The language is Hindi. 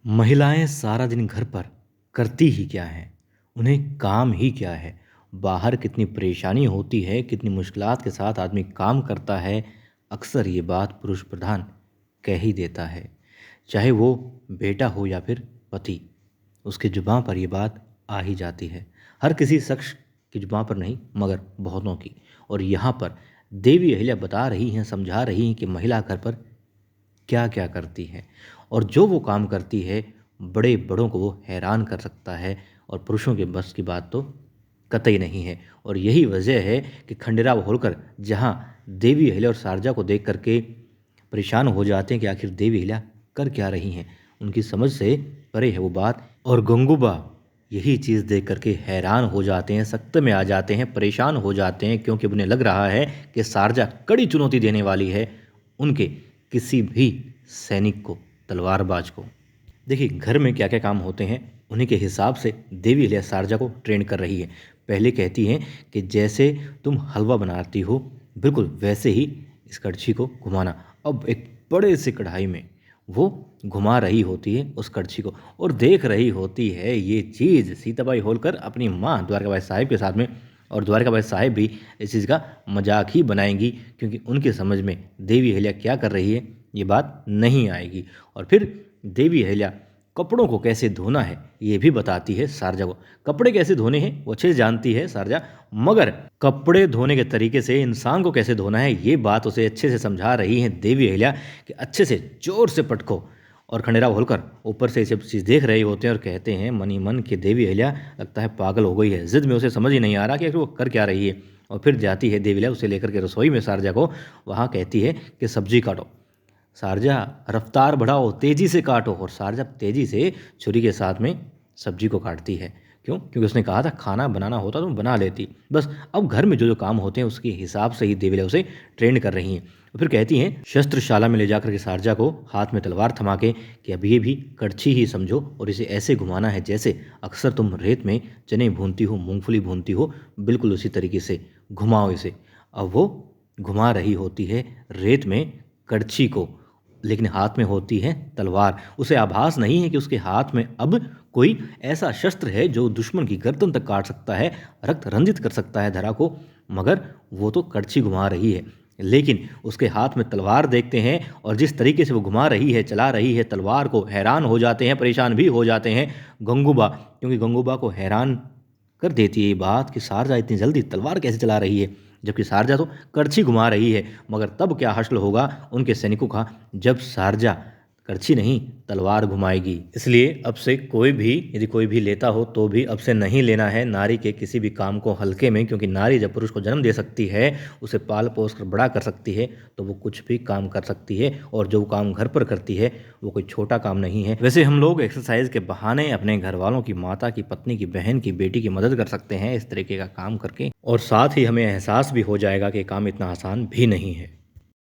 महिलाएं सारा दिन घर पर करती ही क्या हैं? उन्हें काम ही क्या है? बाहर कितनी परेशानी होती है, कितनी मुश्किलात के साथ आदमी काम करता है, अक्सर ये बात पुरुष प्रधान कह ही देता है। चाहे वो बेटा हो या फिर पति, उसकी ज़ुबान पर ये बात आ ही जाती है। हर किसी शख्स की ज़ुबान पर नहीं, मगर बहुतों की। और यहाँ पर देवी अहिल्या बता रही हैं, समझा रही हैं कि महिला घर पर क्या क्या करती है और जो वो काम करती है बड़े बड़ों को वो हैरान कर सकता है और पुरुषों के बस की बात तो कतई नहीं है। और यही वजह है कि खंडेराव होलकर जहाँ देवी अहिल्या और शारजा को देख करके परेशान हो जाते हैं कि आखिर देवी अहिल्या कर क्या रही हैं, उनकी समझ से परे है वो बात। और गंगूबा यही चीज़ देख करके हैरान हो जाते हैं, सख्त में आ जाते हैं, परेशान हो जाते हैं, क्योंकि उन्हें लग रहा है कि शारजा कड़ी चुनौती देने वाली है उनके किसी भी सैनिक को, तलवारबाज को। देखिए घर में क्या क्या काम होते हैं उन्हीं के हिसाब से देवी अहिल्या शारजा को ट्रेन कर रही है। पहले कहती हैं कि जैसे तुम हलवा बनाती हो बिल्कुल वैसे ही इस कड़छी को घुमाना। अब एक बड़े से कढ़ाई में वो घुमा रही होती है उस कड़छी को और देख रही होती है ये चीज़ सीताबाई होलकर अपनी माँ द्वारकाबाई साहिब के साथ में। और द्वारकाबाई साहिब भी इस चीज़ का मजाक ही बनाएंगी, क्योंकि उनकी समझ में देवी अहिल्या क्या कर रही है ये बात नहीं आएगी। और फिर देवी अहिल्या कपड़ों को कैसे धोना है ये भी बताती है शारजा को। कपड़े कैसे धोने हैं वो अच्छे से जानती है शारजा, मगर कपड़े धोने के तरीके से इंसान को कैसे धोना है ये बात उसे अच्छे से समझा रही हैं देवी अहिल्या कि अच्छे से जोर से पटको। और खंडेराव होलकर ऊपर से ये सब चीज़ देख रहे होते हैं और कहते हैं मन ही मन कि देवी अहिल्या लगता है पागल हो गई है, जिद में उसे समझ ही नहीं आ रहा कि आखिर वो कर क्या रही है। और फिर जाती है देवी अहिल्या उसे लेकर के रसोई में शारजा को, वहाँ कहती है कि सब्जी काटो। शारजा रफ्तार बढ़ाओ, तेज़ी से काटो। और शारजा तेज़ी से छुरी के साथ में सब्जी को काटती है। क्यों? क्योंकि उसने कहा था खाना बनाना होता तो बना लेती। बस अब घर में जो जो काम होते हैं उसके हिसाब से ही देवी अहिल्या उसे ट्रेन कर रही हैं। फिर कहती हैं शस्त्रशाला में ले जाकर के शारजा को हाथ में तलवार थमा के कि अब ये भी कड़छी ही समझो और इसे ऐसे घुमाना है जैसे अक्सर तुम रेत में चने भूनती हो, मूंगफली भूनती हो, बिल्कुल उसी तरीके से घुमाओ इसे। अब वो घुमा रही होती है रेत में कड़छी को, लेकिन हाथ में होती है तलवार। उसे आभास नहीं है कि उसके हाथ में अब कोई ऐसा शस्त्र है जो दुश्मन की गर्दन तक काट सकता है, रक्त रंजित कर सकता है धरा को, मगर वो तो कड़छी घुमा रही है। लेकिन उसके हाथ में तलवार देखते हैं और जिस तरीके से वो घुमा रही है, चला रही है तलवार को, हैरान हो जाते हैं, परेशान भी हो जाते हैं गंगूबा। क्योंकि गंगूबा को हैरान कर देती है ये बात कि शारजा इतनी जल्दी तलवार कैसे चला रही है, जबकि शारजा तो करछी घुमा रही है। मगर तब क्या हश्र होगा उनके सैनिकों का जब शारजा करछी नहीं तलवार घुमाएगी। इसलिए अब से कोई भी यदि कोई भी लेता हो तो भी अब से नहीं लेना है नारी के किसी भी काम को हल्के में, क्योंकि नारी जब पुरुष को जन्म दे सकती है, उसे पाल पोस कर बड़ा कर सकती है, तो वो कुछ भी काम कर सकती है। और जो काम घर पर करती है वो कोई छोटा काम नहीं है। वैसे हम लोग एक्सरसाइज के बहाने अपने घर वालों की, माता की, पत्नी की, बहन की, बेटी की मदद कर सकते हैं इस तरीके का काम करके, और साथ ही हमें एहसास भी हो जाएगा कि काम इतना आसान भी नहीं है।